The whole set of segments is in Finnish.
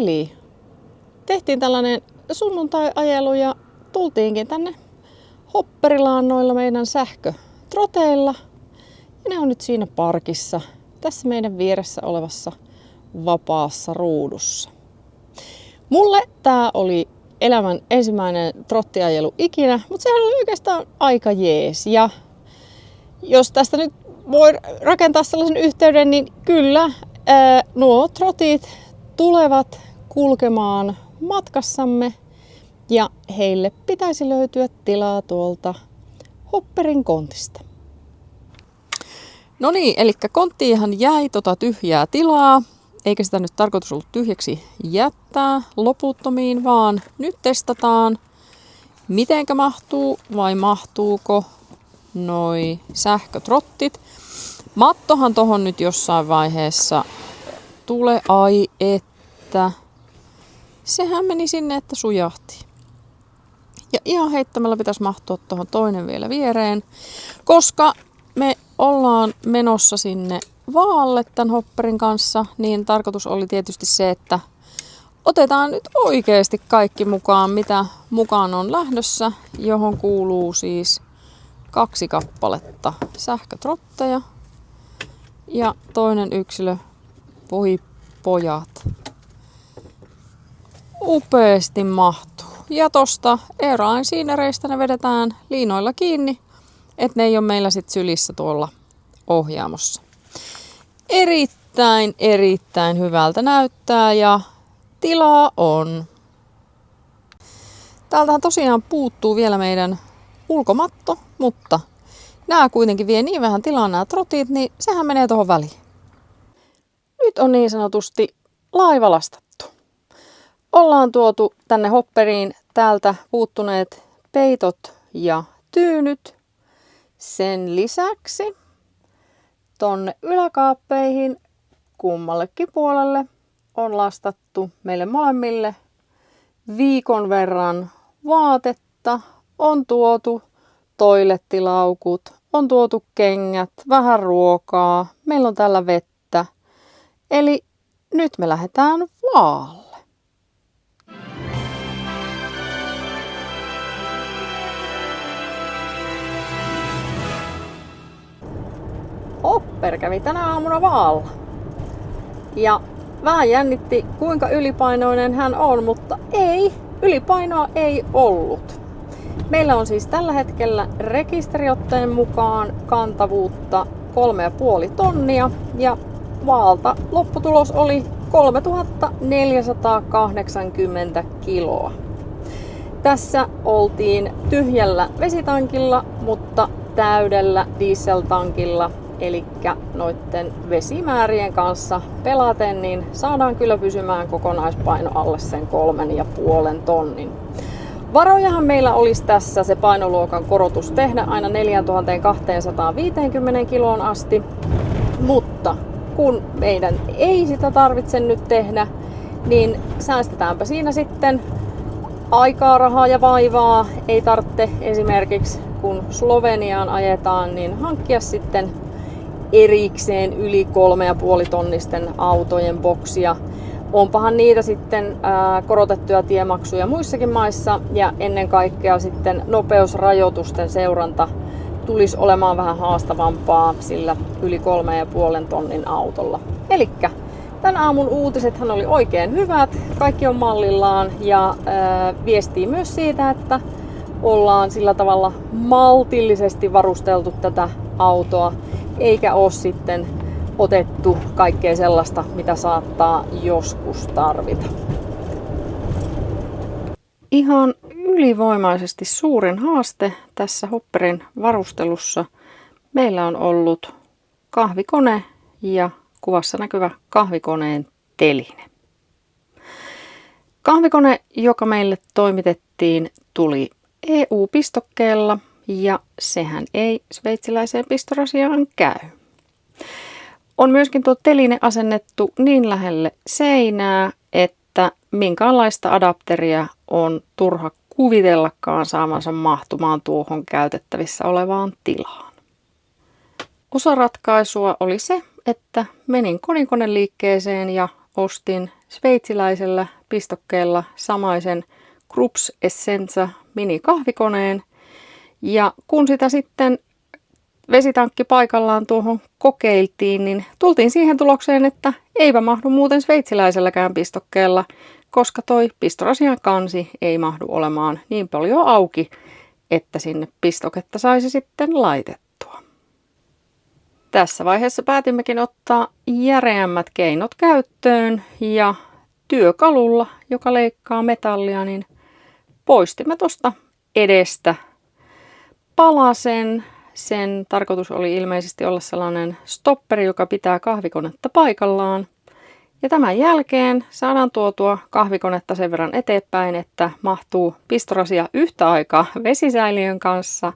peliä. Tehtiin tällainen sunnuntai-ajelu ja tultiinkin tänne Hopperilaannoilla meidän sähkötroteilla. Ja ne on nyt siinä parkissa, tässä meidän vieressä olevassa vapaassa ruudussa. Mulle tää oli elämän ensimmäinen trottiajelu ikinä, mutta sehän oli oikeastaan aika jees. Ja jos tästä nyt voi rakentaa sellaisen yhteyden, niin kyllä nuo trotit tulevat kulkemaan matkassamme ja heille pitäisi löytyä tilaa tuolta Hopperin kontista. No niin, eli konttiinhan jäi tyhjää tilaa, eikä sitä nyt tarkoitus ollut tyhjäksi jättää loputtomiin, vaan nyt testataan, mitenkä mahtuu vai mahtuuko noi sähkötrottit. Mattohan tohon nyt jossain vaiheessa tulee, ai että. Sehän meni sinne, että sujahti. Ja ihan heittämällä pitäisi mahtua tuohon toinen vielä viereen, koska me ollaan menossa sinne Vaalle tämän Hopperin kanssa, niin tarkoitus oli tietysti se, että otetaan nyt oikeasti kaikki mukaan, mitä mukaan on lähdössä, johon kuuluu siis 2 kappaletta sähkötrotteja ja toinen yksilö. Voi pojat. Upeasti mahtuu. Ja tosta Airline-siinereistä ne vedetään liinoilla kiinni, että ne ei ole meillä sit sylissä tuolla ohjaamossa. Erittäin hyvältä näyttää ja tilaa on. Täältähän tosiaan puuttuu vielä meidän ulkomatto, mutta nämä kuitenkin vie niin vähän tilaa nämä trotit, niin sehän menee tuohon väliin. Nyt on niin sanotusti laiva lastattu. Ollaan tuotu tänne Hopperiin täältä puuttuneet peitot ja tyynyt. Sen lisäksi tonne yläkaappeihin kummallekin puolelle on lastattu meille molemmille viikon verran vaatetta. On tuotu toilettilaukut, on tuotu kengät, vähän ruokaa, meillä on täällä vettä. Eli nyt me lähdetään Vaalle. Hopper kävi tänä aamuna Vaalla. Ja vähän jännitti, kuinka ylipainoinen hän on, mutta ei, ylipainoa ei ollut. Meillä on siis tällä hetkellä rekisteriotteen mukaan kantavuutta 3,5 tonnia ja Vaalta lopputulos oli 3480 kiloa. Tässä oltiin tyhjällä vesitankilla, mutta täydellä dieseltankilla. Eli noitten vesimäärien kanssa pelaten, niin saadaan kyllä pysymään kokonaispaino alle sen 3,5 tonnin. Varojahan meillä olisi tässä se painoluokan korotus tehdä aina 4250 kiloon asti, mutta kun meidän ei sitä tarvitse nyt tehdä, niin säästetäänpä siinä sitten aikaa, rahaa ja vaivaa. Ei tarvitse esimerkiksi kun Sloveniaan ajetaan, niin hankkia sitten erikseen yli 3,5 tonnisten autojen boksia. Onpahan niitä sitten korotettuja tiemaksuja muissakin maissa ja ennen kaikkea sitten nopeusrajoitusten seuranta tulisi olemaan vähän haastavampaa sillä yli 3,5 tonnin autolla. Elikkä tämän aamun uutisethan oli oikein hyvät, kaikki on mallillaan ja viestii myös siitä, että ollaan sillä tavalla maltillisesti varusteltu tätä autoa, eikä ole sitten otettu kaikkea sellaista, mitä saattaa joskus tarvita. Ihan ylivoimaisesti suurin haaste tässä Hopperin varustelussa meillä on ollut kahvikone ja kuvassa näkyvä kahvikoneen teline. Kahvikone, joka meille toimitettiin, tuli EU-pistokkeella ja sehän ei sveitsiläiseen pistorasiaan käy. On myöskin tuo teline asennettu niin lähelle seinää, että minkäänlaista adapteria on turha kuvitellakaan saamansa mahtumaan tuohon käytettävissä olevaan tilaan. Osa ratkaisua oli se, että menin kodinkoneliikkeeseen ja ostin sveitsiläisellä pistokkeella samaisen Krups Essenza mini-kahvikoneen. Ja kun sitä sitten vesitankki paikallaan tuohon kokeiltiin, niin tultiin siihen tulokseen, että eipä mahdu muuten sveitsiläiselläkään pistokkeella, koska toi pistorasian kansi ei mahdu olemaan niin paljon auki, että sinne pistoketta saisi sitten laitettua. Tässä vaiheessa päätimmekin ottaa järeämmät keinot käyttöön ja työkalulla, joka leikkaa metallia, niin poistimme tuosta edestä palasen. Sen tarkoitus oli ilmeisesti olla sellainen stopperi, joka pitää kahvikonetta paikallaan. Ja tämän jälkeen saadaan tuotua kahvikonetta sen verran eteenpäin, että mahtuu pistorasia yhtä aikaa vesisäiliön kanssa,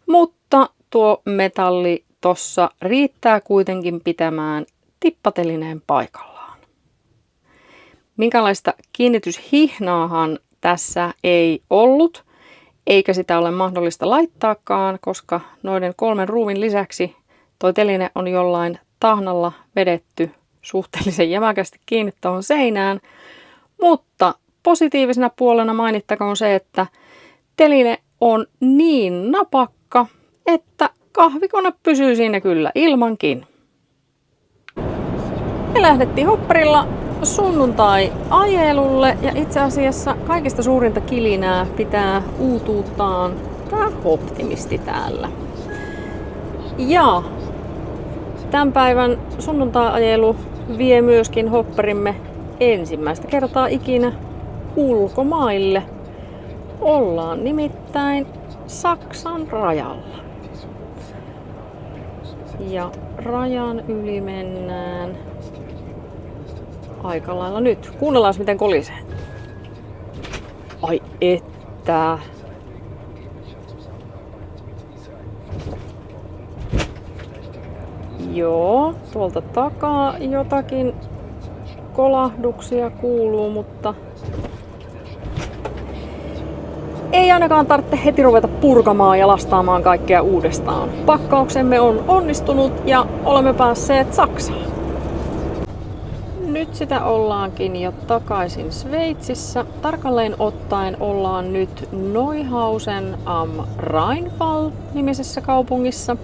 mutta tuo metalli tossa riittää kuitenkin pitämään tippatelineen paikallaan. Minkälaista kiinnityshihnaahan tässä ei ollut, eikä sitä ole mahdollista laittaakaan, koska noiden 3 ruuvin lisäksi tuo teline on jollain tahnalla vedetty suhteellisen jämäkästi kiinni tuohon seinään. Mutta positiivisena puolena mainittakoon se, että teline on niin napakka, että kahvikone pysyy siinä kyllä ilmankin. Me lähdettiin hopparilla sunnuntai-ajelulle ja itse asiassa kaikista suurinta kilinää pitää uutuuttaan tämä optimisti täällä. Ja tämän päivän sunnuntai-ajelu vie myöskin hopparimme ensimmäistä kertaa ikinä ulkomaille. Ollaan nimittäin Saksan rajalla. Ja rajan yli mennään aika lailla nyt. Kuunnellaan miten kolisee. Ai että. Joo, tuolta takaa jotakin kolahduksia kuuluu, mutta ei ainakaan tarvitse heti ruveta purkamaan ja lastaamaan kaikkea uudestaan. Pakkauksemme on onnistunut ja olemme päässeet Saksaan. Nyt sitä ollaankin jo takaisin Sveitsissä. Tarkalleen ottaen ollaan nyt Neuhausen am Rheinfall nimisessä kaupungissa.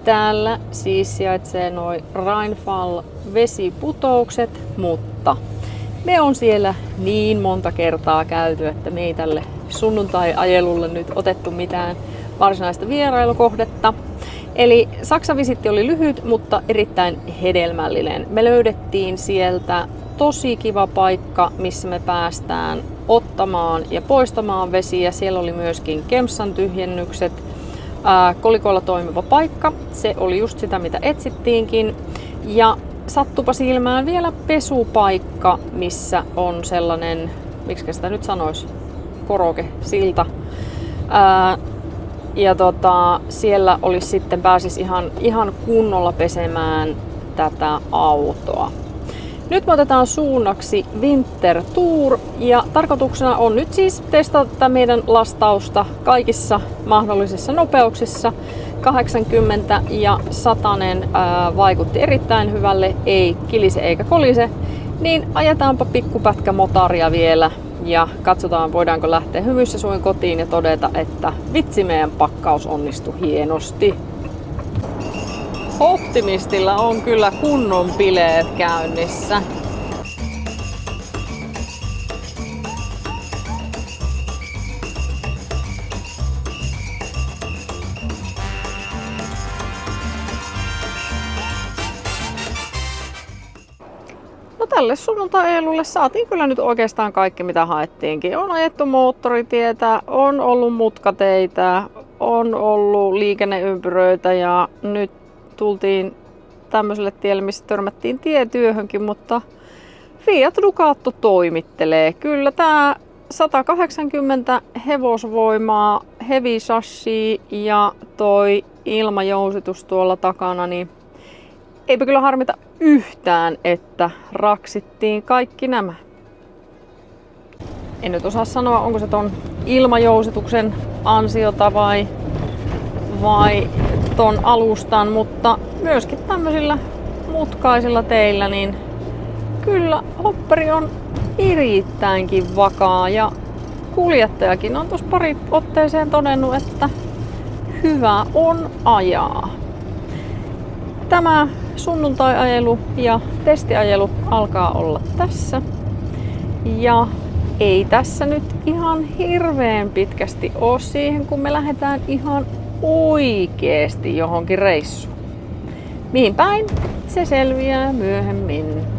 Täällä siis sijaitsee noi Rheinfall-vesiputoukset, mutta me on siellä niin monta kertaa käyty, että me ei tälle sunnuntai-ajelulle nyt otettu mitään varsinaista vierailukohdetta. Eli Saksan visitti oli lyhyt, mutta erittäin hedelmällinen. Me löydettiin sieltä tosi kiva paikka, missä me päästään ottamaan ja poistamaan vesiä. Siellä oli myöskin Kemsan tyhjennykset. Kolikolla toimiva paikka. Se oli just sitä, mitä etsittiinkin. Ja sattupa silmään vielä pesupaikka, missä on sellainen, miksi sitä nyt sanoisi, korokesilta. Ja siellä olisi sitten pääsis ihan kunnolla pesemään tätä autoa. Nyt me otetaan suunnaksi Winter Tour ja tarkoituksena on nyt siis testata meidän lastausta kaikissa mahdollisissa nopeuksissa. 80 ja 100 vaikutti erittäin hyvälle, ei kilise eikä kolise, niin ajetaanpa pikkupätkä motaria vielä ja katsotaan voidaanko lähteä hymyssä suin kotiin ja todeta, että vitsi meidän pakkaus onnistui hienosti. Optimistilla on kyllä kunnon bileet käynnissä. No tälle sunnuntai-ajelulle saatiin kyllä nyt oikeastaan kaikki mitä haettiinkin. On ajettu moottoritietä, on ollut mutkateitä, on ollut liikenneympyröitä ja nyt tultiin tämmöiselle tielle, missä törmättiin tietyöhönkin, mutta Fiat Ducato toimittelee. Kyllä tää 180 hevosvoimaa, heavy chassis ja toi ilmajousitus tuolla takana, niin eipä kyllä harmita yhtään, että raksittiin kaikki nämä. En nyt osaa sanoa, onko se ton ilmajousituksen ansiota vai ton alustan, mutta myöskin tämmöisillä mutkaisilla teillä, niin kyllä hopperi on erittäinkin vakaa ja kuljettajakin on tuossa pari otteeseen todennut, että hyvä on ajaa. Tämä sunnuntai-ajelu ja testiajelu alkaa olla tässä. Ja ei tässä nyt ihan hirveän pitkästi ole siihen, kun me lähdetään ihan oikeesti johonkin reissuun. Mihin päin? Se selviää myöhemmin.